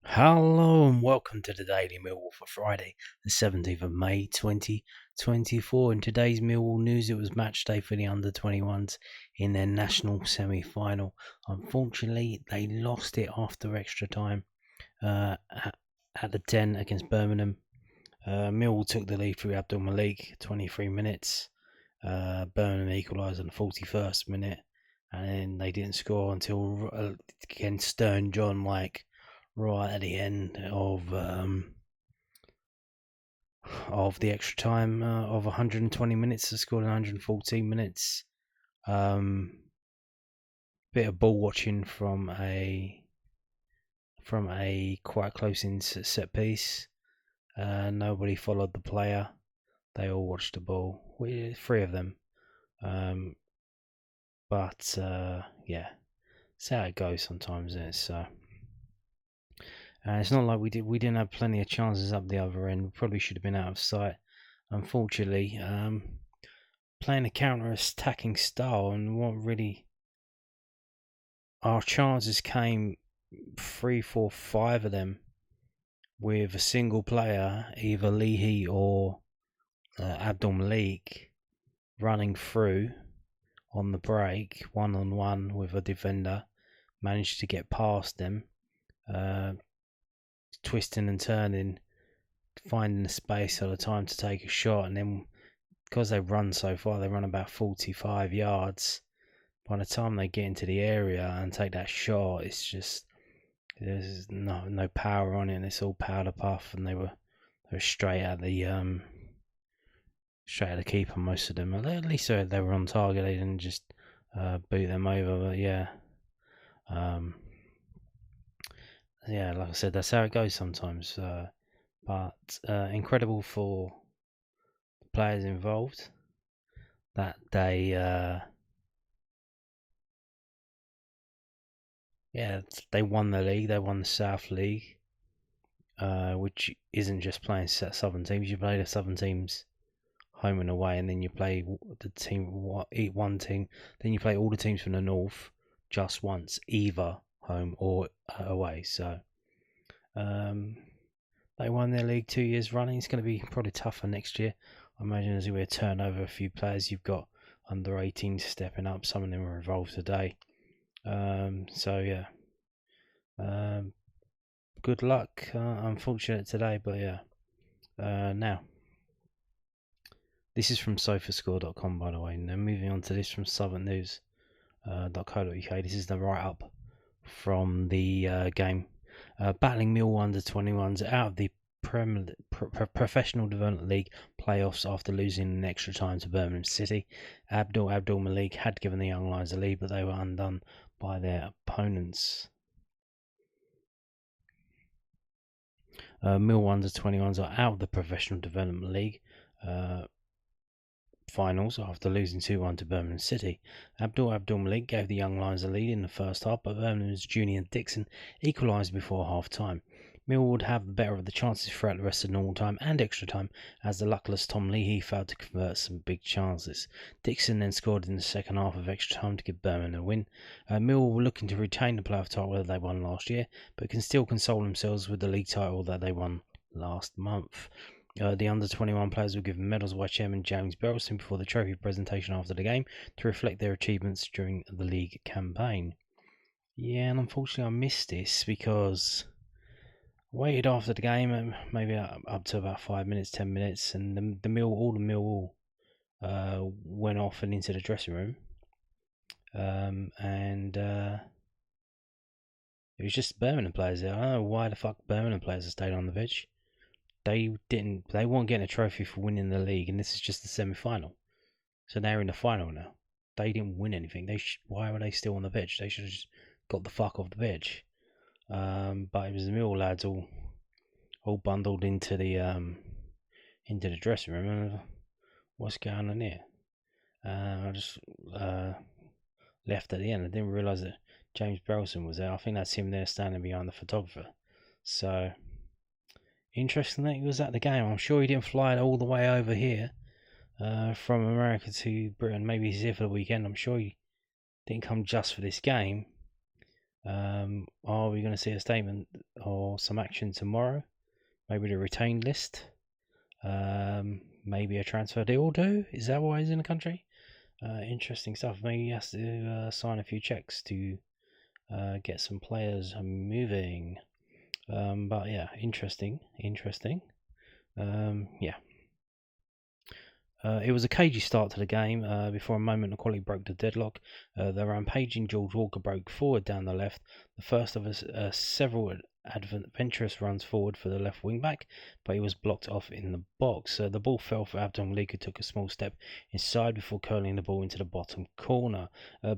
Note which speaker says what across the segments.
Speaker 1: Hello and welcome to the Daily Millwall for Friday, the 17th of May 2024. In today's Millwall news, it was match day for the under-21s in their national semi-final. Unfortunately, they lost it after extra time at the 10 against Birmingham. Millwall took the lead through Abdul Malik, 23 minutes. Birmingham equalised in the 41st minute, and then they didn't score until again Stern John right at the end of the extra time of 120 minutes. They scored in 114 minutes. Bit of ball watching from a quite close in set piece. Nobody followed the player. They all watched the ball. Three of them. But yeah, it's how it goes sometimes. It's not like we didn't have plenty of chances up the other end. We probably should have been out of sight. Unfortunately, playing a counter-attacking style, and what really our chances came 3, 4, 5 of them with a single player, either Leahy or Abdul Malik, running through on the break, 1-on-1 with a defender, managed to get past them. Twisting and turning, finding the space at the time to take a shot, and then because they run so far, they run about 45 yards. By the time they get into the area and take that shot, it's just there's no power on it, and it's all powder puff, and they were straight at the keeper, most of them. At least they were on target. They didn't just boot them over. But yeah. Yeah, like I said, that's how it goes sometimes. But incredible for the players involved that they won the league. They won the South League, which isn't just playing Southern teams. You play the Southern teams home and away, and then you play the one team. Then you play all the teams from the North just once, either home or away. So they won their league 2 years running. It's going to be probably tougher next year. I imagine there's going to be a turnover of a few players. You've got under 18s stepping up. Some of them were involved today. So yeah. Good luck. Unfortunate today, but yeah. Now, this is from sofascore.com, by the way. Now moving on to this from southernnews.co.uk. This is the write-up from the game. Battling Millwall under-21s out of the Professional Development League playoffs after losing in extra time to Birmingham City. Abdul Malik had given the Young Lions a lead, but they were undone by their opponents. Millwall under-21s are out of the Professional Development League finals after losing 2-1 to Birmingham City. Abdul Malik gave the Young Lions a lead in the first half, but Birmingham's Junior Dixon equalised before half-time. Millwall would have the better of the chances throughout the rest of normal time and extra time, as the luckless Tom Leahy failed to convert some big chances. Dixon then scored in the second half of extra time to give Birmingham a win. Millwall were looking to retain the playoff title that they won last year, but can still console themselves with the league title that they won last month. The under-21 players were given medals by Chairman James Berylson before the trophy presentation after the game to reflect their achievements during the league campaign. Yeah, and unfortunately I missed this because I waited after the game, maybe up to about 5 minutes, 10 minutes, and the Millwall went off and into the dressing room. And it was just Birmingham players there. I don't know why the fuck Birmingham players have stayed on the pitch. They weren't getting a trophy for winning the league, and this is just the semi-final. So they're in the final now. They didn't win anything. Why were they still on the pitch? They should have just got the fuck off the pitch. But it was the Mill lads all bundled into the dressing room. And what's going on here? I just left at the end. I didn't realise that James Berylson was there. I think that's him there standing behind the photographer. So interesting that he was at the game. I'm sure he didn't fly all the way over here from America to Britain. Maybe he's here for the weekend. I'm sure he didn't come just for this game. Are we going to see a statement or some action tomorrow? Maybe the retained list. Maybe a transfer deal will do. Is that why he's in the country? Interesting stuff. Maybe he has to sign a few checks to get some players moving. But yeah, interesting. Yeah. It was a cagey start to the game. Before a moment, Okoli broke the deadlock. The rampaging George Walker broke forward down the left. The first of several adventurous runs forward for the left wing back, but he was blocked off in the box. The ball fell for Abdul Malik, who took a small step inside before curling the ball into the bottom corner.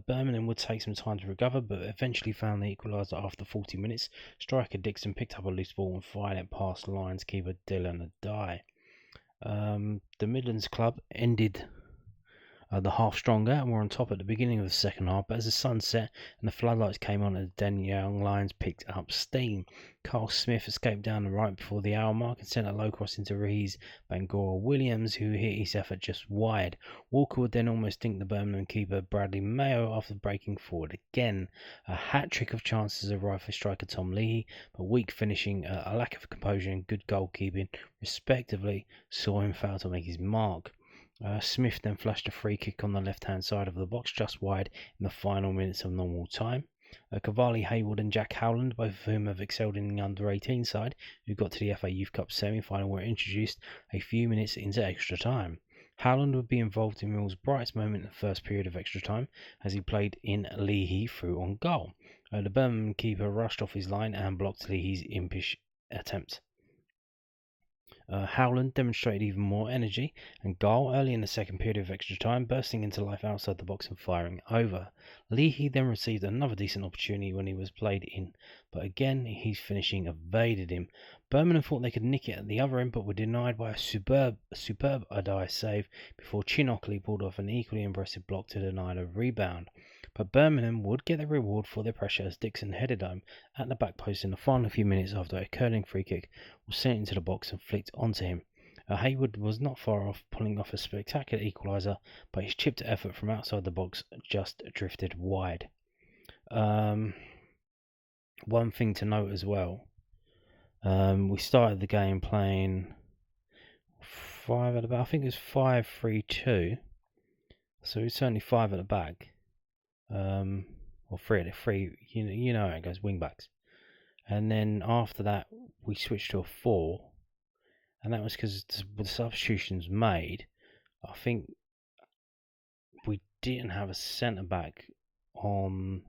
Speaker 1: Birmingham would take some time to recover, but eventually found the equaliser after 40 minutes. Striker Dixon picked up a loose ball and fired it past Lions keeper Dylan Adai. The Midlands club ended the half stronger and were on top at the beginning of the second half, but as the sun set and the floodlights came on, the Den Young Lions picked up steam. Carl Smith escaped down the right before the hour mark and sent a low cross into Rees Bangor Williams, who hit his effort just wide. Walker would then almost dink the Birmingham keeper Bradley Mayo after breaking forward again. A hat-trick of chances arrived for striker Tom Leahy, but weak finishing, a lack of composure and good goalkeeping, respectively, saw him fail to make his mark. Smith then flashed a free kick on the left-hand side of the box, just wide in the final minutes of normal time. Cavalli Hayward and Jack Howland, both of whom have excelled in the under-18 side, who got to the FA Youth Cup semi-final, were introduced a few minutes into extra time. Howland would be involved in Mill's brightest moment in the first period of extra time, as he played in Leahy through on goal. The Birmingham keeper rushed off his line and blocked Leahy's impish attempt. Howland demonstrated even more energy and guile early in the second period of extra time, bursting into life outside the box and firing over. Leahy then received another decent opportunity when he was played in, but again his finishing evaded him. Birmingham thought they could nick it at the other end, but were denied by a superb Adai save before Chin Okoli pulled off an equally impressive block to deny the rebound. But Birmingham would get the reward for their pressure as Dixon headed home at the back post in the final few minutes after a curling free kick was sent into the box and flicked onto him. Hayward was not far off pulling off a spectacular equaliser, but his chipped effort from outside the box just drifted wide. One thing to note as well, we started the game playing 5 at the back. I think it was 5-3-2, so it's certainly 5 at the back. Or 3 at the 3, you know how it goes, wing backs. And then after that, we switched to a 4, and that was because the substitutions made. I think we didn't have a centre back on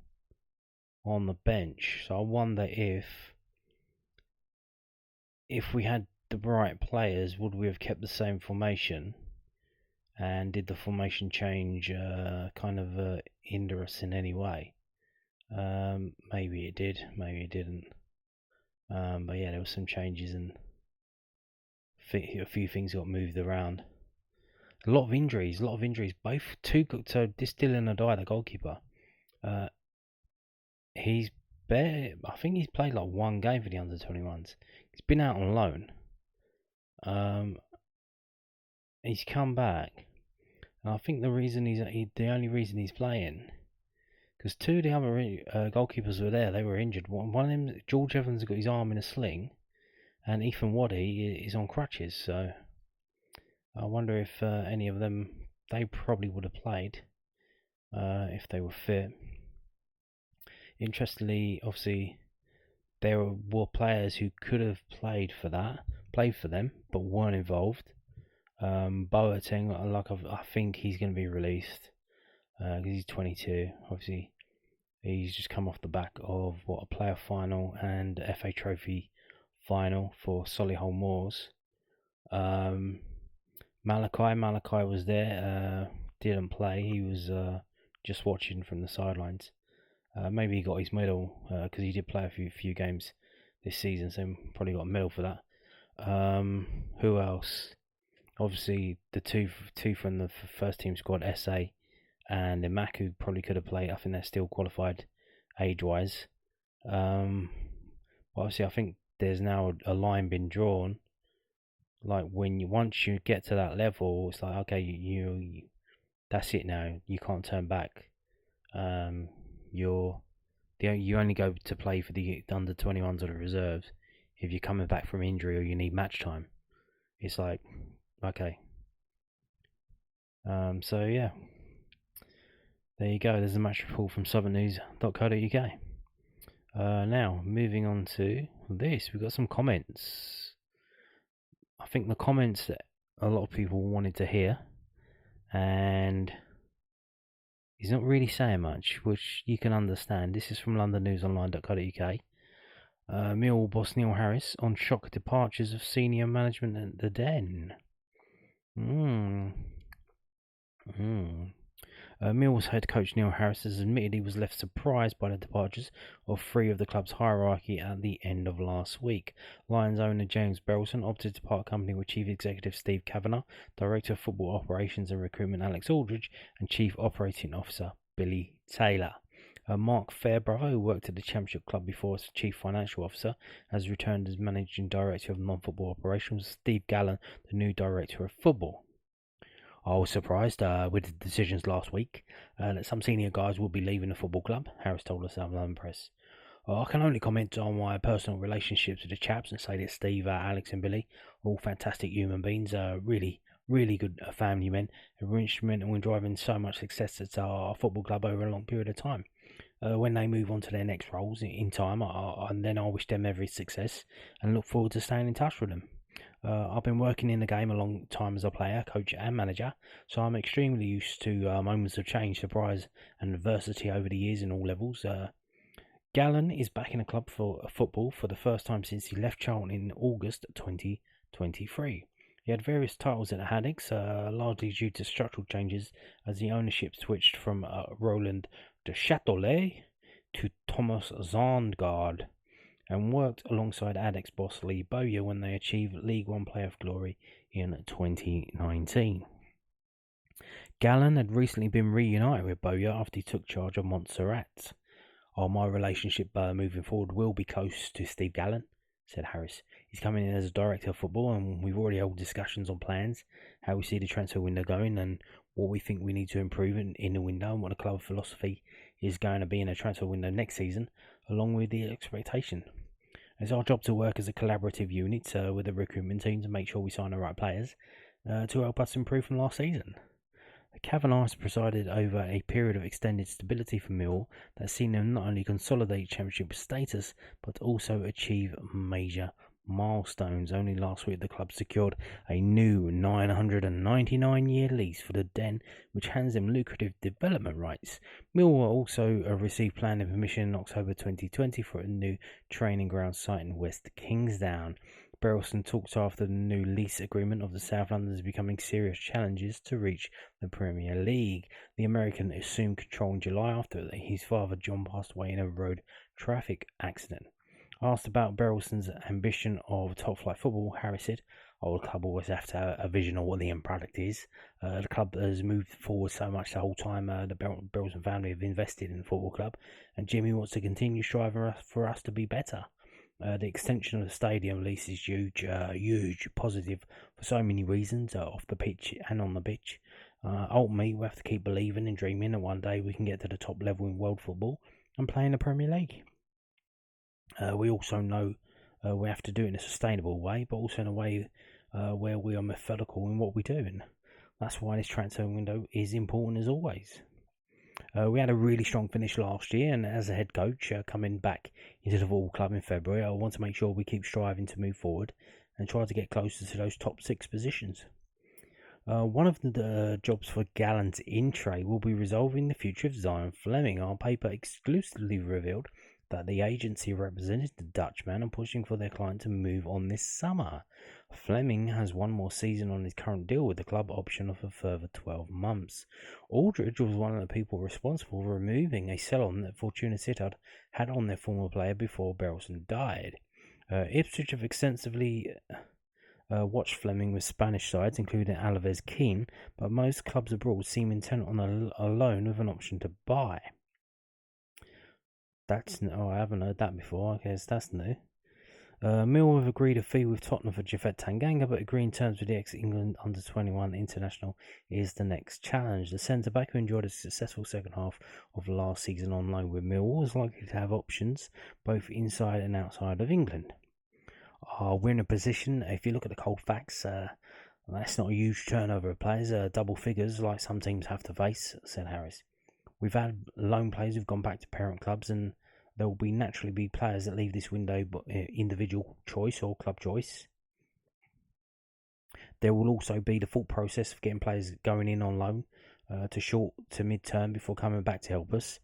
Speaker 1: the bench, so I wonder if we had the right players, would we have kept the same formation? And did the formation change kind of hinder us in any way? Maybe it did, maybe it didn't. But yeah, there were some changes and a few things got moved around. A lot of injuries. Both so this Dylan Adai, the goalkeeper, he's I think he's played like one game for the under-21s. He's been out on loan. He's come back, and I think the only reason he's playing, because 2 of the other goalkeepers were there. They were injured. One of them, George Evans, got his arm in a sling, and Ethan Waddy is on crutches. So I wonder if any of them, they probably would have played if they were fit. Interestingly, obviously, there were players who could have played for them, but weren't involved. Boateng, I think he's going to be released because he's 22. Obviously, he's just come off the back of a player final and FA Trophy final for Solihull Moors. Malachi was there, didn't play. He was just watching from the sidelines. Maybe he got his medal because he did play a few games this season, so probably got a medal for that. Who else? Obviously, the two from the first team squad, SA and Imaku, probably could have played. I think they're still qualified age-wise. But obviously, I think there's now a line been drawn. Like once you get to that level, it's like, okay, you that's it now. You can't turn back. You're You only go to play for the under 21s or the reserves if you're coming back from injury or you need match time. It's like, okay. So yeah, there you go. There's a match report from southernnews.co.uk. Now moving on to this, we've got some comments. I think the comments that a lot of people wanted to hear, and he's not really saying much, which you can understand. This is from londonnewsonline.co.uk. Millwall boss Neil Harris on shock departures of senior management at the Den. Millwall's head coach Neil Harris has admitted he was left surprised by the departures of three of the club's hierarchy at the end of last week. Lions owner James Berylson opted to part company with Chief Executive Steve Kavanagh, Director of Football Operations and Recruitment Alex Aldridge, and Chief Operating Officer Billy Taylor. Mark Fairbrother, who worked at the Championship club before as Chief Financial Officer, has returned as Managing Director of Non-Football Operations. Steve Gallen, the new Director of Football. I was surprised with the decisions last week that some senior guys will be leaving the football club, Harris told the South London Press. I can only comment on my personal relationships with the chaps and say that Steve, Alex and Billy are all fantastic human beings, really good family men, and were instrumental in driving so much success at our football club over a long period of time. When they move on to their next roles in time, and then I wish them every success and look forward to staying in touch with them. I've been working in the game a long time as a player, coach and manager, so I'm extremely used to moments of change, surprise and adversity over the years in all levels. Gallen is back in the club for football for the first time since he left Charlton in August 2023. He had various titles at the Haddocks, largely due to structural changes as the ownership switched from Roland de Châtelet to Thomas Zandgaard, and worked alongside Haddocks boss Lee Bowyer when they achieved League One playoff glory in 2019. Gallen had recently been reunited with Bowyer after he took charge of Montserrat. My relationship moving forward will be close to Steve Gallen, said Harris. He's coming in as a director of football, and we've already held discussions on plans, how we see the transfer window going, and what we think we need to improve in the window, and what the club philosophy is going to be in a transfer window next season, along with the expectation. It's our job to work as a collaborative unit with the recruitment team to make sure we sign the right players to help us improve from last season. Kavanagh has presided over a period of extended stability for Millwall that's seen them not only consolidate championship status but also achieve major milestones. Only last week the club secured a new 999-year lease for the Den, which hands them lucrative development rights. Millwall also received planning permission in October 2020 for a new training ground site in West Kingsdown. Berylson talks after the new lease agreement of the South Londoners becoming serious challenges to reach the Premier League. The American assumed control in July after his father John passed away in a road traffic accident. Asked about Berylson's ambition of top-flight football, Harris said, the club always have to have a vision of what the end product is. The club has moved forward so much the whole time. The Berylson family have invested in the football club, and Jimmy wants to continue striving for us to be better. The extension of the stadium lease is huge positive for so many reasons, off the pitch and on the pitch. Ultimately, we have to keep believing and dreaming that one day we can get to the top level in world football and play in the Premier League. We also know we have to do it in a sustainable way, but also in a way where we are methodical in what we do. And that's why this transfer window is important as always. We had a really strong finish last year, and as a head coach coming back into the football club in February, I want to make sure we keep striving to move forward and try to get closer to those top 6 positions. One of the jobs for Gallen's in trade will be resolving the future of Zion Fleming. Our paper exclusively revealed that the agency represented the Dutchman and pushing for their client to move on this summer. Fleming has one more season on his current deal with the club, option of a further 12 months. Aldridge was one of the people responsible for removing a sell-on that Fortuna Sittard had on their former player before Berylson died. Ipswich have extensively watched Fleming with Spanish sides, including Alaves Keene, but most clubs abroad seem intent on a loan with an option to buy. I haven't heard that before. I guess that's new. Millwall have agreed a fee with Tottenham for Japhet Tanganga, but agreeing terms with the ex-England under-21 international is the next challenge. The centre-back, who enjoyed a successful second half of last season on loan with Millwall, is likely to have options both inside and outside of England. We're in a position, if you look at the cold facts, that's not a huge turnover of players, double figures like some teams have to face, said Harris. We've had loan players who've gone back to parent clubs, and there will naturally be players that leave this window by individual choice or club choice. There will also be the full process of getting players going in on loan to short to mid-term before coming back to help us.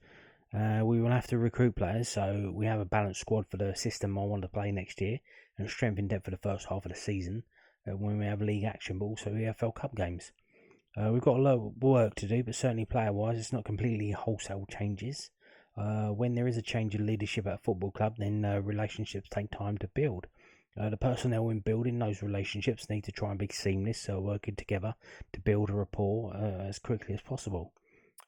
Speaker 1: We will have to recruit players, so we have a balanced squad for the system I want to play next year, and strength in depth for the first half of the season when we have league action, but also EFL Cup games. We've got a lot of work to do, but certainly player-wise, it's not completely wholesale changes. When there is a change in leadership at a football club, then relationships take time to build. The personnel in building those relationships need to try and be seamless, so working together to build a rapport as quickly as possible.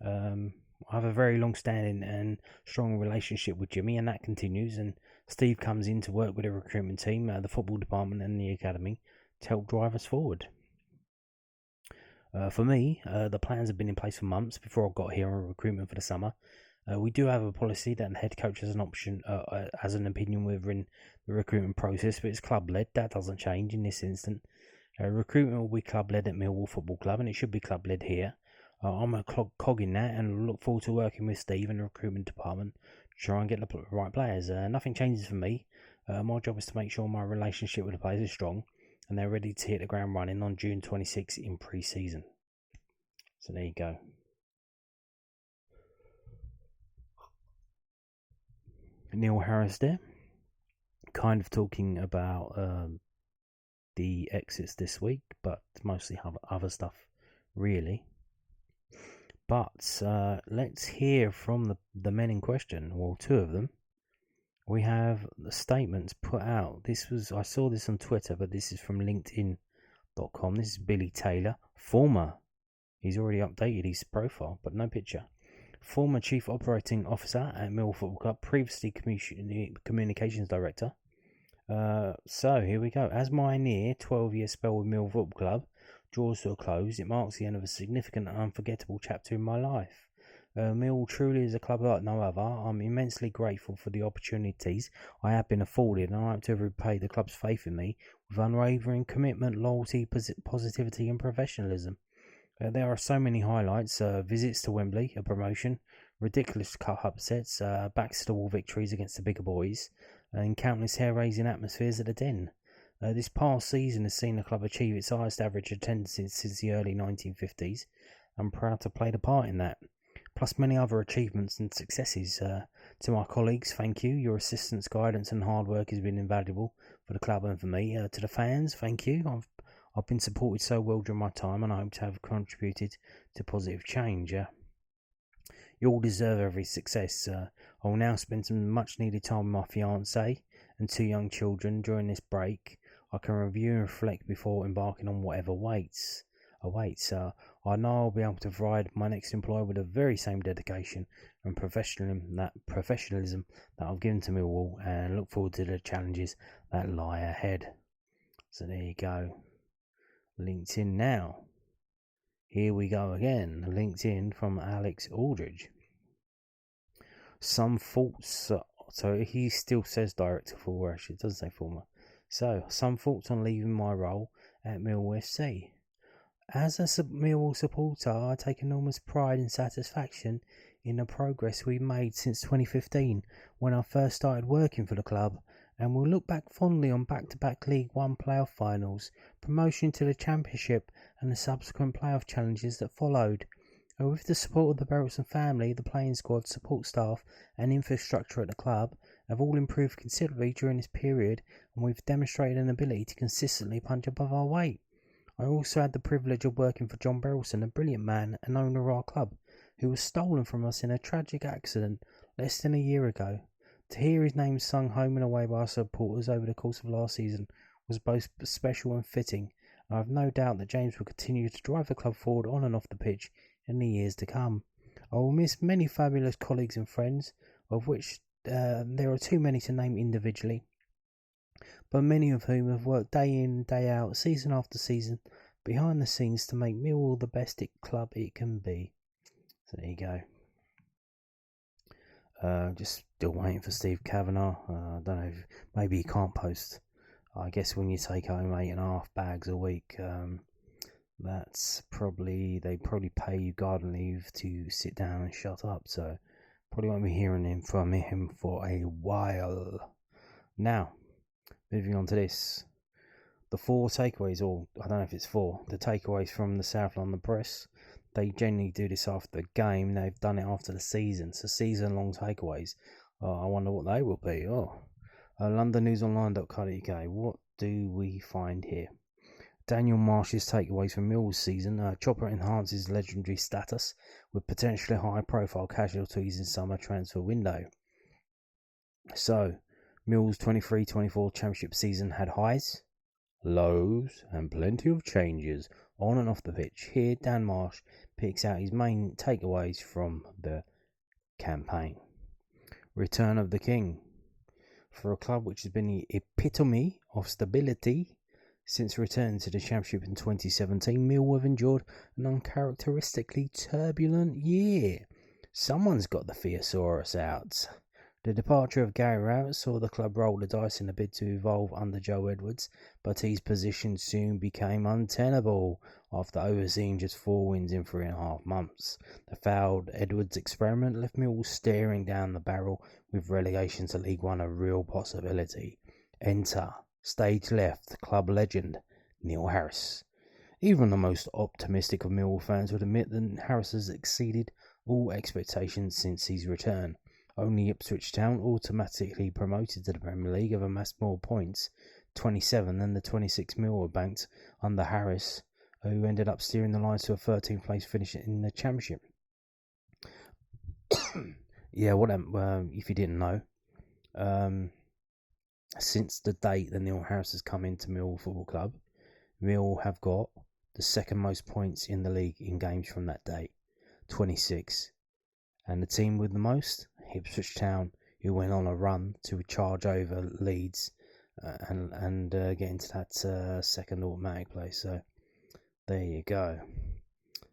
Speaker 1: I have a very long-standing and strong relationship with Jimmy, and that continues. And Steve comes in to work with the recruitment team, the football department, and the academy to help drive us forward. For me, the plans have been in place for months before I got here on recruitment for the summer. We do have a policy that the head coach has an option, has an opinion within the recruitment process, but it's club-led. That doesn't change in this instant. Recruitment will be club-led at Millwall Football Club, and it should be club-led here. I'm a cog in that, and look forward to working with Steve and the recruitment department to try and get the right players. Nothing changes for me. My job is to make sure my relationship with the players is strong, and they're ready to hit the ground running on June 26 in pre-season. So there you go. Neil Harris there, kind of talking about the exits this week, but mostly other stuff, really. But let's hear from the men in question, well, two of them. We have the statements put out. I saw this on Twitter, but this is from LinkedIn.com. This is Billy Taylor, he's already updated his profile, but no picture. Former Chief Operating Officer at Millwall Football Club, previously Communications Director. So here we go. As my near 12-year spell with Millwall Football Club draws to a close, it marks the end of a significant and unforgettable chapter in my life. Millwall truly is a club like no other. I'm immensely grateful for the opportunities I have been afforded, and I hope to have repaid the club's faith in me with unwavering commitment, loyalty, positivity and professionalism. There are so many highlights: visits to Wembley, a promotion, ridiculous cup upsets, backs-to-the-wall victories against the bigger boys, and countless hair-raising atmospheres at the Den. This past season has seen the club achieve its highest average attendance since the early 1950s. I'm proud to play the part in that, plus many other achievements and successes. To my colleagues, thank you. Your assistance, guidance and hard work has been invaluable for the club and for me. To the fans, thank you. I've been supported so well during my time, and I hope to have contributed to positive change. You all deserve every success. I will now spend some much needed time with my fiancée and two young children. During this break, I can review and reflect before embarking on whatever awaits. I know I'll be able to provide my next employer with the very same dedication and professionalism that I've given to Millwall, and look forward to the challenges that lie ahead. So there you go. LinkedIn now. Here we go again. LinkedIn from Alex Aldridge. Some thoughts. So he still says director for actually, it doesn't say former. So some thoughts on leaving my role at Millwall FC. As a Millwall supporter, I take enormous pride and satisfaction in the progress we've made since 2015, when I first started working for the club, and will look back fondly on back-to-back League One playoff finals, promotion to the Championship, and the subsequent playoff challenges that followed. And with the support of the Berylson family, the playing squad, support staff, and infrastructure at the club have all improved considerably during this period, and we've demonstrated an ability to consistently punch above our weight. I also had the privilege of working for John Berylson, a brilliant man and owner of our club, who was stolen from us in a tragic accident less than a year ago. To hear his name sung home and away by our supporters over the course of last season was both special and fitting. I have no doubt that James will continue to drive the club forward on and off the pitch in the years to come. I will miss many fabulous colleagues and friends, of which there are too many to name individually. but many of whom have worked day in, day out, season after season, behind the scenes to make Millwall the best club it can be. So there you go. Just still waiting for Steve Kavanagh. I don't know, maybe he can't post. I guess when you take home 8.5 bags a week, that's they probably pay you garden leave to sit down and shut up. So probably won't be hearing from him for a while. Now, moving on to this. The 4 takeaways, or I don't know if it's 4, the takeaways from the South London Press. They generally do this after the game. They've done it after the season. So season-long takeaways. I wonder what they will be. LondonNewsOnline.co.uk. What do we find here? Daniel Marsh's takeaways from Mill's season. Chopper enhances legendary status with potentially high-profile casualties in summer transfer window. So, Mill's 23-24 championship season had highs, lows, and plenty of changes on and off the pitch. Here, Dan Marshs picks out his main takeaways from the campaign. Return of the King. For a club which has been the epitome of stability since returning to the Championship in 2017, Millwall have endured an uncharacteristically turbulent year. Someone's got the thesaurus out. The departure of Gary Rowett saw the club roll the dice in a bid to evolve under Joe Edwards, but his position soon became untenable after overseeing just 4 wins in 3.5 months. The failed Edwards experiment left Millwall staring down the barrel with relegation to League One a real possibility. Enter, stage left, club legend, Neil Harris. Even the most optimistic of Millwall fans would admit that Harris has exceeded all expectations since his return. Only Ipswich Town, automatically promoted to the Premier League, have amassed more points, 27, than the 26 Millwall banked under Harris, who ended up steering the Lions to a 13th place finish in the Championship. Yeah, if you didn't know, since the date that Neil Harris has come into Millwall Football Club, Millwall have got the second most points in the league in games from that date, 26. And the team with the most, Ipswich Town, who went on a run to charge over Leeds and get into that second automatic place. So there you go.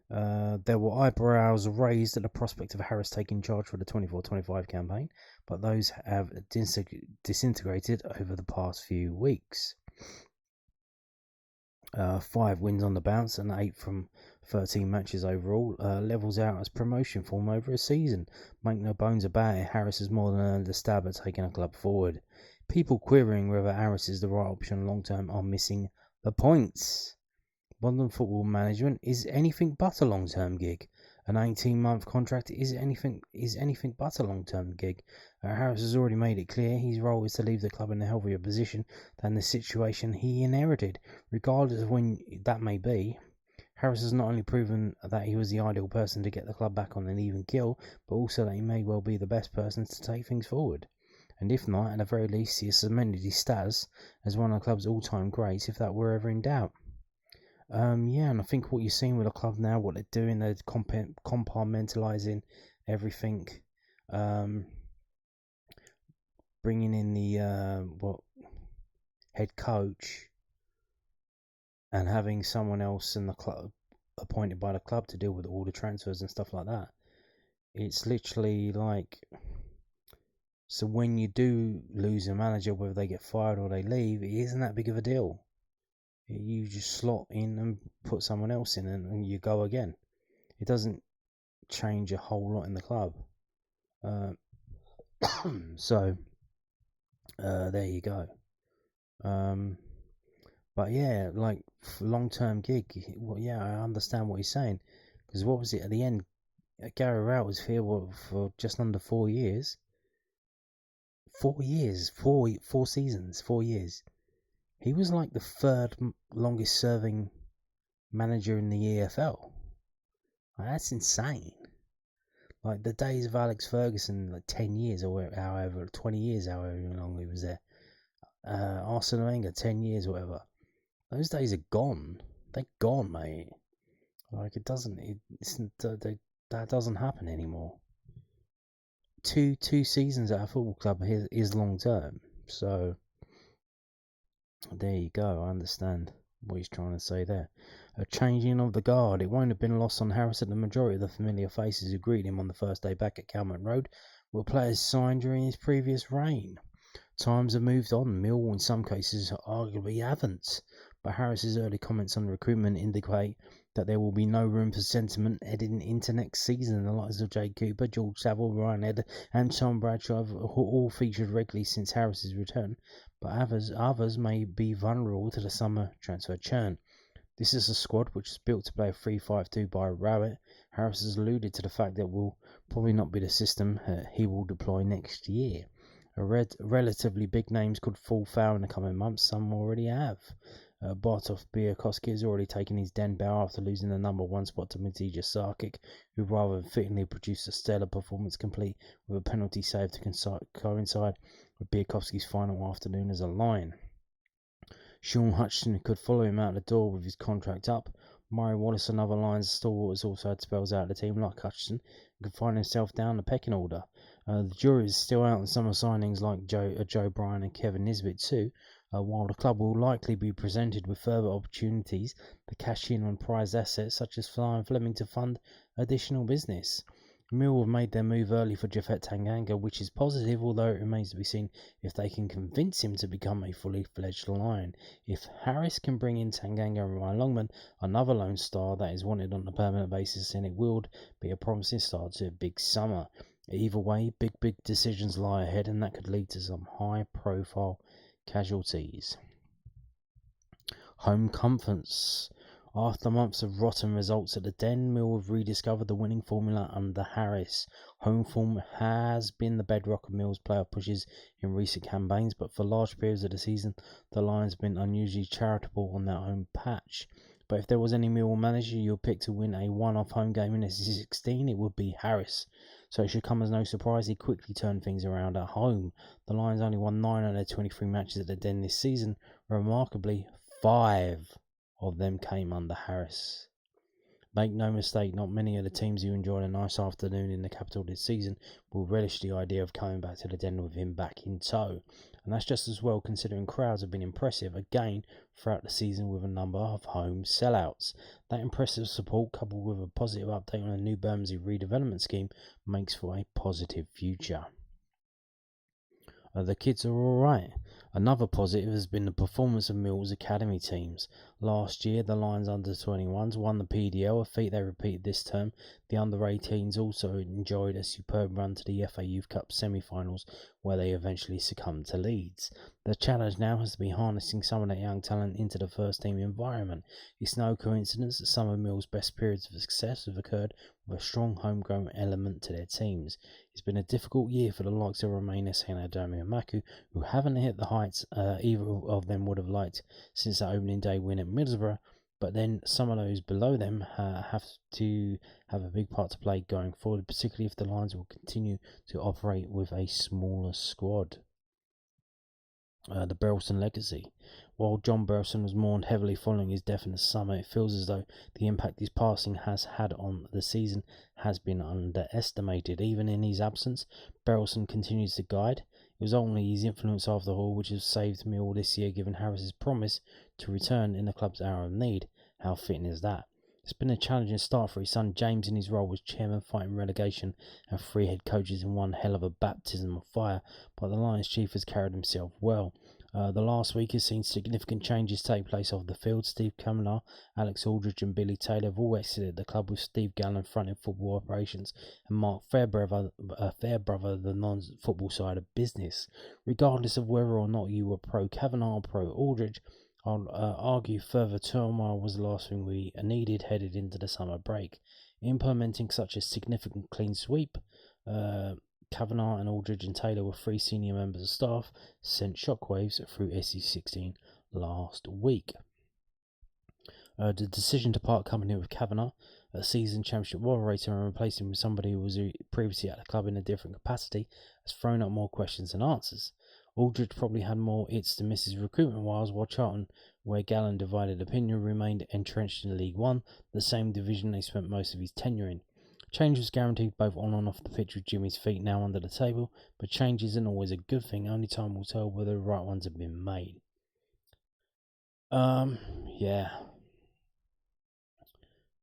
Speaker 1: There were eyebrows raised at the prospect of Harris taking charge for the 24-25 campaign, but those have disintegrated over the past few weeks. 5 wins on the bounce and 8 from 13 matches overall levels out as promotion form over a season. Make no bones about it, Harris has more than earned a stab at taking a club forward. People querying whether Harris is the right option long term are missing the points. Modern football management is anything but a long term gig. An 18-month contract is anything but a long-term gig. Harris has already made it clear his role is to leave the club in a healthier position than the situation he inherited. Regardless of when that may be, Harris has not only proven that he was the ideal person to get the club back on an even keel, but also that he may well be the best person to take things forward. And if not, at the very least, he has cemented his status as one of the club's all-time greats, if that were ever in doubt. And I think what you're seeing with the club now, what they're doing, they're compartmentalising everything, bringing in the head coach and having someone else in the club appointed by the club to deal with all the transfers and stuff like that. It's literally like, so when you do lose a manager, whether they get fired or they leave, it isn't that big of a deal. You just slot in and put someone else in and you go again. It doesn't change a whole lot in the club. So there you go. But yeah, like long-term gig. Well, yeah, I understand what he's saying. Because what was it at the end? Gary Rowett was here for just under 4 years. 4 years, 4 seasons, 4 years. He was like the third longest serving manager in the EFL. Like, that's insane. Like the days of Alex Ferguson, like 10 years or however, 20 years, however long he was there. Arsene Wenger, 10 years, whatever. Those days are gone. They're gone, mate. Like that doesn't happen anymore. Two seasons at a football club is long term. So There you go. I understand what he's trying to say there. A changing of the guard. It won't have been lost on Harris that the majority of the familiar faces who greeted him on the first day back at Calmont Road were players signed during his previous reign. Times have moved on. Millwall, in some cases, arguably haven't. But Harris's early comments on recruitment indicate that there will be no room for sentiment heading into next season. The likes of Jay Cooper, George Saville, Ryan Eder, and Tom Bradshaw have all featured regularly since Harris's return, but others may be vulnerable to the summer transfer churn. This is a squad which is built to play a 3-5-2 by Rowett. Harris has alluded to the fact that will probably not be the system he will deploy next year. Relatively big names could fall foul in the coming months. Some already have. Bartosz Białkowski has already taken his den bow after losing the number one spot to Matija Sarkic, who rather fittingly produced a stellar performance complete with a penalty save to coincide with Białkowski's final afternoon as a Lion. Sean Hutchinson could follow him out the door with his contract up. Murray Wallace, another Lions stalwart, has also had spells out of the team like Hutchinson, and could find himself down the pecking order. The jury is still out on summer signings like Joe Bryan and Kevin Nisbet too, while the club will likely be presented with further opportunities to cash in on prized assets such as Flying Fleming to fund additional business. Mill have made their move early for Japhet Tanganga, which is positive, although it remains to be seen if they can convince him to become a fully fledged Lion. If Harris can bring in Tanganga and Ryan Longman, another lone star that is wanted on a permanent basis, then it will be a promising start to a big summer. Either way, big decisions lie ahead, and that could lead to some high-profile casualties. Home comforts. After months of rotten results at the Den, Mill have rediscovered the winning formula under Harris. Home form has been the bedrock of Mill's playoff pushes in recent campaigns, but for large periods of the season, the Lions have been unusually charitable on their home patch. But if there was any Millwall manager you'd pick to win a one-off home game in SC16, it would be Harris. So it should come as no surprise he quickly turned things around at home. The Lions only won 9 out of their 23 matches at the Den this season. Remarkably, 5 of them came under Harris. Make no mistake, not many of the teams who enjoyed a nice afternoon in the capital this season will relish the idea of coming back to the Den with him back in tow. And that's just as well considering crowds have been impressive again throughout the season with a number of home sellouts. That impressive support, coupled with a positive update on a new Bermondsey redevelopment scheme, makes for a positive future. The kids are alright. Another positive has been the performance of Mill's academy teams. Last year, the Lions under-21s won the PDL, a feat they repeated this term. The under-18s also enjoyed a superb run to the FA Youth Cup semi-finals, where they eventually succumbed to Leeds. The challenge now has to be harnessing some of that young talent into the first-team environment. It's no coincidence that some of Mill's best periods of success have occurred with a strong homegrown element to their teams. It's been a difficult year for the likes of Romain Esse and Adama Maku, who haven't hit the heights either of them would have liked since the opening day win at Middlesbrough, but then some of those below them have to have a big part to play going forward, particularly if the Lions will continue to operate with a smaller squad. The Berylson legacy. While John Berylson was mourned heavily following his death in the summer, it feels as though the impact his passing has had on the season has been underestimated. Even in his absence, Berylson continues to guide. It was only his influence after all which has saved Millwall this year, given Harris's promise to return in the club's hour of need. How fitting is that? It's been a challenging start for his son James in his role as chairman fighting relegation and 3 head coaches in one hell of a baptism of fire, but the Lions chief has carried himself well. The last week has seen significant changes take place off the field. Steve Kamarl, Alex Aldridge and Billy Taylor have all exited the club, with Steve Gallen fronting football operations and Mark Fairbrother the non-football side of business. Regardless of whether or not you were pro Kavanagh or pro Aldridge, I'll argue further turmoil was the last thing we needed headed into the summer break. Implementing such a significant clean sweep, Kavanagh and Aldridge and Taylor were 3 senior members of staff, sent shockwaves through SC16 last week. The decision to part company with Kavanagh, a seasoned championship operator, and replace him with somebody who was previously at the club in a different capacity, has thrown up more questions than answers. Aldridge probably had more its to misses recruitment wise, while Charlton, where Gallen divided opinion, remained entrenched in League One, the same division they spent most of his tenure in. Change was guaranteed both on and off the pitch, with Jimmy's feet now under the table, but change isn't always a good thing. Only time will tell whether the right ones have been made. Yeah.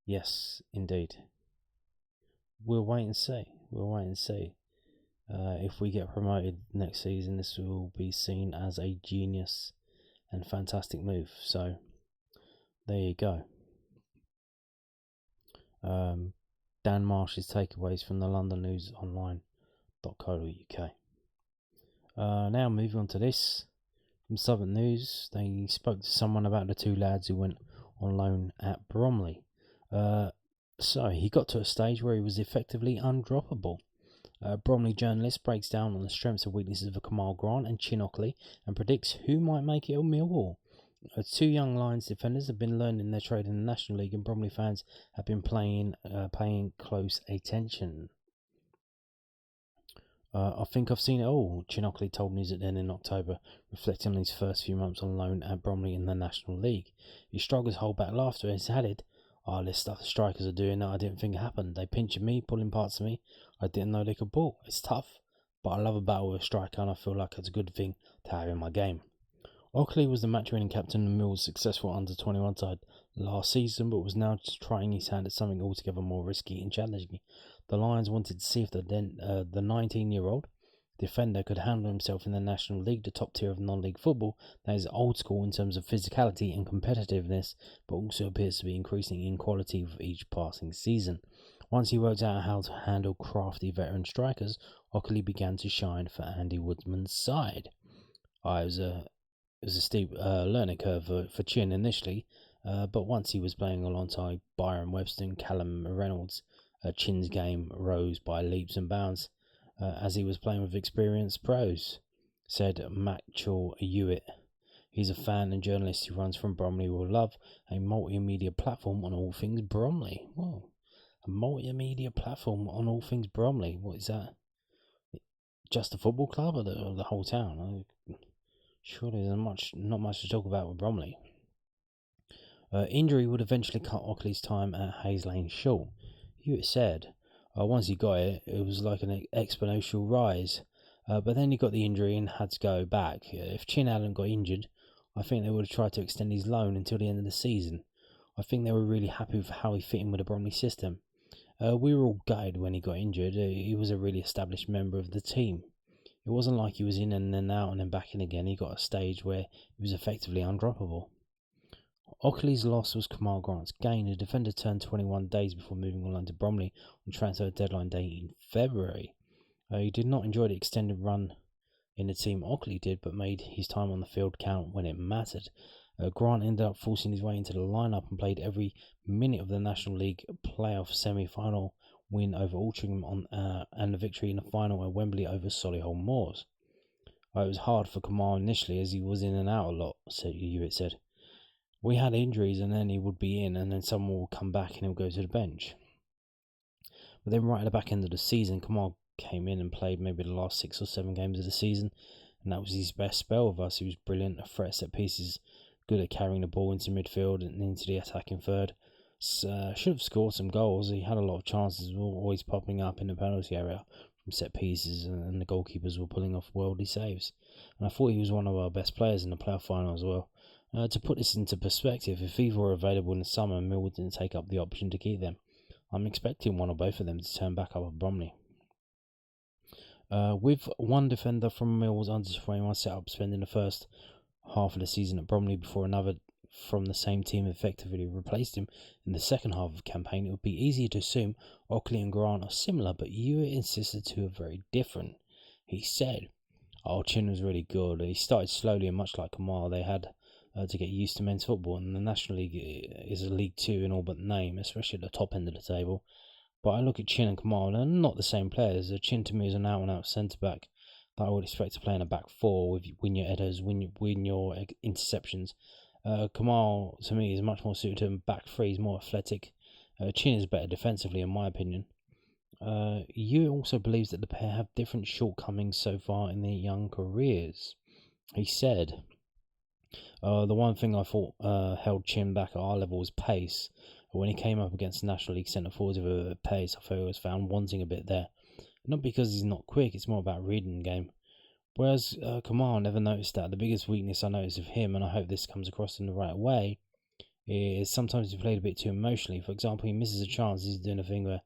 Speaker 1: Yes, indeed. We'll wait and see. If we get promoted next season, this will be seen as a genius and fantastic move. So, there you go. Dan Marsh's takeaways from the London News Online.co.uk. Now moving on to this. From Southern News, they spoke to someone about the two lads who went on loan at Bromley. So he got to a stage where he was effectively undroppable. Bromley journalist breaks down on the strengths and weaknesses of Kamarl Grant and Chin Okoli and predicts who might make it at Millwall. Two young Lions defenders have been learning their trade in the National League, and Bromley fans have been paying close attention. I think I've seen it all, Chin Okoli told News at Den in October, reflecting on his first few months on loan at Bromley in the National League. He struggles to hold back laughter and has added, this stuff the strikers are doing that I didn't think happened. They pinching me, pulling parts of me. I didn't know they could ball. It's tough, but I love a battle with a striker and I feel like it's a good thing to have in my game. Okoli was the match-winning captain of Millwall's successful under-21 side last season, but was now just trying his hand at something altogether more risky and challenging. The Lions wanted to see if the 19-year-old defender could handle himself in the National League, the top tier of non-league football that is old school in terms of physicality and competitiveness, but also appears to be increasing in quality with each passing season. Once he worked out how to handle crafty veteran strikers, Okoli began to shine for Andy Woodman's side. It was a steep learning curve for Chin initially, but once he was playing alongside Byron Webster and Callum Reynolds, Chin's game rose by leaps and bounds as he was playing with experienced pros, said Matchell Hewitt. He's a fan and journalist who runs from Bromley Will Love, a multimedia platform on all things Bromley. Whoa, a multimedia platform on all things Bromley. What is that? Just a football club or the whole town? Surely there's not much to talk about with Bromley. Injury would eventually cut Okoli's time at Hayes Lane short. Hewitt said, once he got it, it was like an exponential rise. But then he got the injury and had to go back. If Chin hadn't got injured, I think they would have tried to extend his loan until the end of the season. I think they were really happy with how he fit in with the Bromley system. We were all gutted when he got injured. He was a really established member of the team. It wasn't like he was in and then out and then back in again. He got a stage where he was effectively undroppable. Okoli's loss was Kamarl Grant's gain. The defender turned 21 days before moving on loan to Bromley on transfer deadline day in February. He did not enjoy the extended run in the team Okoli did, but made his time on the field count when it mattered. Grant ended up forcing his way into the lineup and played every minute of the National League playoff semi-final win over Altrincham and the victory in the final at Wembley over Solihull Moors. It was hard for Kamarl initially as he was in and out a lot, Hewitt said. We had injuries and then he would be in and then someone would come back and he'll go to the bench. But then right at the back end of the season, Kamarl came in and played maybe the last 6 or 7 games of the season, and that was his best spell with us. He was brilliant, a threat set pieces, good at carrying the ball into midfield and into the attacking third. Should have scored some goals. He had a lot of chances, always popping up in the penalty area from set pieces, and the goalkeepers were pulling off worldly saves. And I thought he was one of our best players in the playoff final as well. To put this into perspective, if either were available in the summer and Millwall didn't take up the option to keep them, I'm expecting one or both of them to turn back up at Bromley. With one defender from Millwall's under-21 setup spending the first half of the season at Bromley before another from the same team effectively replaced him in the second half of the campaign, it would be easier to assume Okoli and Grant are similar, but Hewitt insisted the two are very different. He said, Chin was really good. He started slowly and much like Kamarl, they had to get used to men's football, and the National League is a League 2 in all but name, especially at the top end of the table. But I look at Chin and Kamarl, and they're not the same players. Chin to me is an out-and-out centre-back that I would expect to play in a back four, win your headers, win your interceptions. Kamarl, to me, is much more suited to him back three. He's more athletic. Chin is better defensively, in my opinion. Yu also believes that the pair have different shortcomings so far in their young careers. He said, the one thing I thought held Chin back at our level was pace. When he came up against National League centre forwards with a pace, I thought he was found wanting a bit there. Not because he's not quick, it's more about reading the game. Whereas Kamarl never noticed that. The biggest weakness I notice of him, and I hope this comes across in the right way, is sometimes he played a bit too emotionally. For example, he misses a chance, he's doing a thing where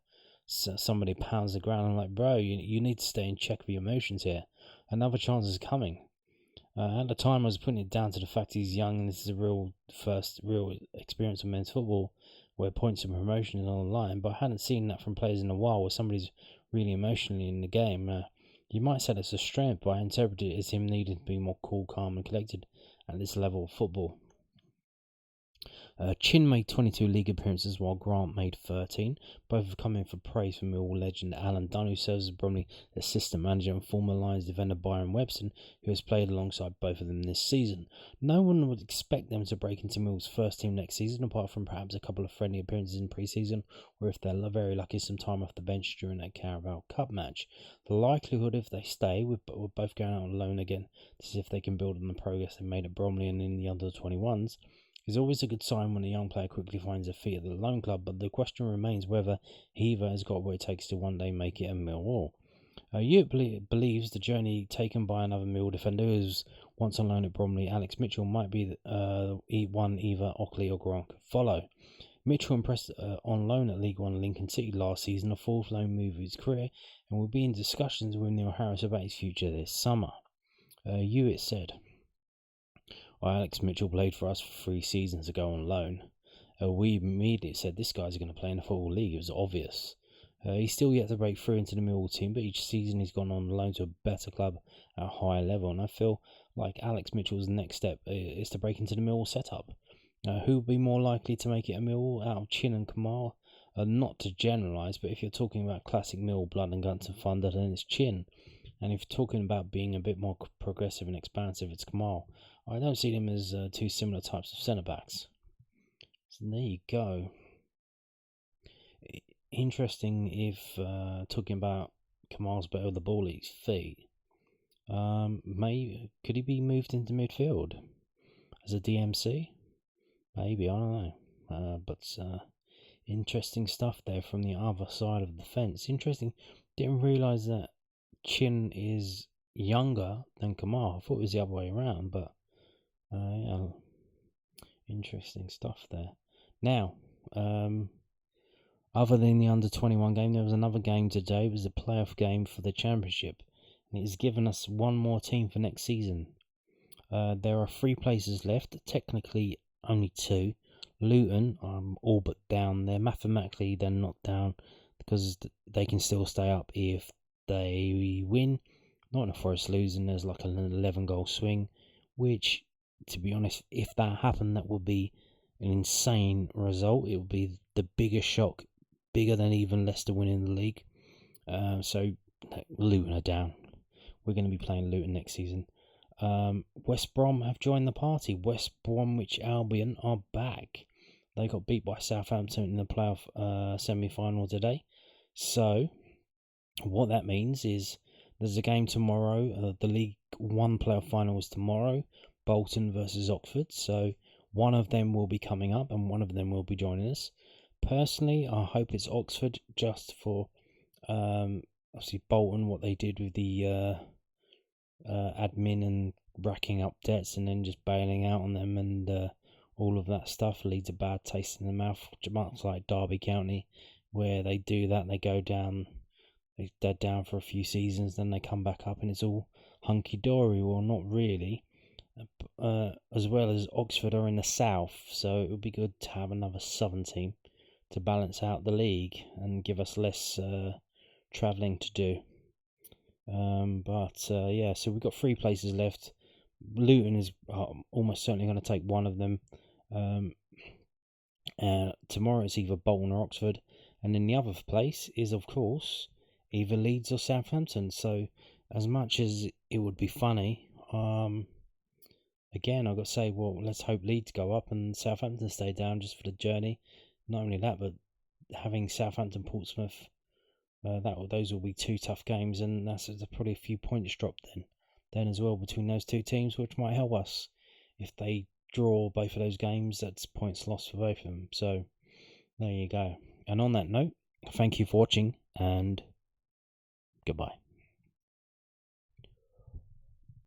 Speaker 1: somebody pounds the ground. I'm like, bro, you need to stay in check with your emotions here. Another chance is coming. At the time, I was putting it down to the fact he's young and this is a first real experience of men's football where points and promotion is on the line, but I hadn't seen that from players in a while where somebody's really emotionally in the game. You might say that's a strength, but I interpret it as him needing to be more cool, calm and collected at this level of football. Chin made 22 league appearances while Grant made 13. Both have come in for praise from Millwall legend Alan Dunn, who serves as Bromley assistant manager, and former Lions defender Byron Webster, who has played alongside both of them this season. No one would expect them to break into Millwall's first team next season, apart from perhaps a couple of friendly appearances in pre-season, or if they're very lucky, some time off the bench during that Carabao Cup match. The likelihood, if they stay, with both going out on loan again to see if they can build on the progress they made at Bromley and in the under-21s, is always a good sign when a young player quickly finds a feet at the loan club, but the question remains whether he either has got what it takes to one day make it a Millwall. Believes the journey taken by another Millwall defender who was once on loan at Bromley, Alex Mitchell, might be one either Okoli or Grant could follow. Mitchell impressed on loan at League One Lincoln City last season, a fourth loan move of his career, and will be in discussions with Neil Harris about his future this summer. U21s said, Alex Mitchell played for us for 3 seasons ago on loan. We immediately said this guy's going to play in the Football League. It was obvious. He's still yet to break through into the Millwall team, but each season he's gone on loan to a better club at a higher level. And I feel like Alex Mitchell's next step is to break into the Millwall setup. Who would be more likely to make it a Millwall out of Chin and Kamarl? Not to generalise, but if you're talking about classic Millwall blood and guts and thunder, then it's Chin. And if you're talking about being a bit more progressive and expansive, it's Kamarl. I don't see them as two similar types of centre-backs. So there you go. Interesting if talking about Kamarl's better with the ball at his feet. Could he be moved into midfield as a DMC? Maybe, I don't know. But interesting stuff there from the other side of the fence. Interesting. Didn't realise that Chin is younger than Kamarl. I thought it was the other way around, but yeah, interesting stuff there. Now, other than the under-21 game, there was another game today. It was a playoff game for the Championship, and it has given us one more team for next season. There are 3 places left, technically only 2. Luton all but down. Mathematically they're not down because they can still stay up if they win. Nottingham Forest losing, there's like an 11-goal swing, which, to be honest, if that happened, that would be an insane result. It would be the biggest shock, bigger than even Leicester winning the league. So Luton are down. We're going to be playing Luton next season. West Brom have joined the party. West Bromwich Albion are back. They got beat by Southampton in the playoff semi-final today. So what that means is there's a game tomorrow. The League One playoff final is tomorrow. Bolton versus Oxford. So one of them will be coming up and one of them will be joining us. Personally, I hope it's Oxford, just for obviously Bolton, what they did with the admin and racking up debts and then just bailing out on them and all of that stuff leaves a bad taste in the mouth, much like Derby County, where they do that. They go down, they're down for a few seasons, then they come back up and it's all hunky-dory. Well, not really. As well as Oxford are in the south, so it would be good to have another southern team to balance out the league and give us less travelling to do. Yeah, so we've got 3 places left. Luton is almost certainly going to take one of them. Tomorrow it's either Bolton or Oxford, and then the other place is, of course, either Leeds or Southampton. So as much as it would be funny, again, I've got to say, well, let's hope Leeds go up and Southampton stay down just for the journey. Not only that, but having Southampton, Portsmouth, those will be 2 tough games, and that's probably a few points dropped then as well between those 2 teams, which might help us. If they draw both of those games, that's points lost for both of them. So there you go. And on that note, thank you for watching and goodbye.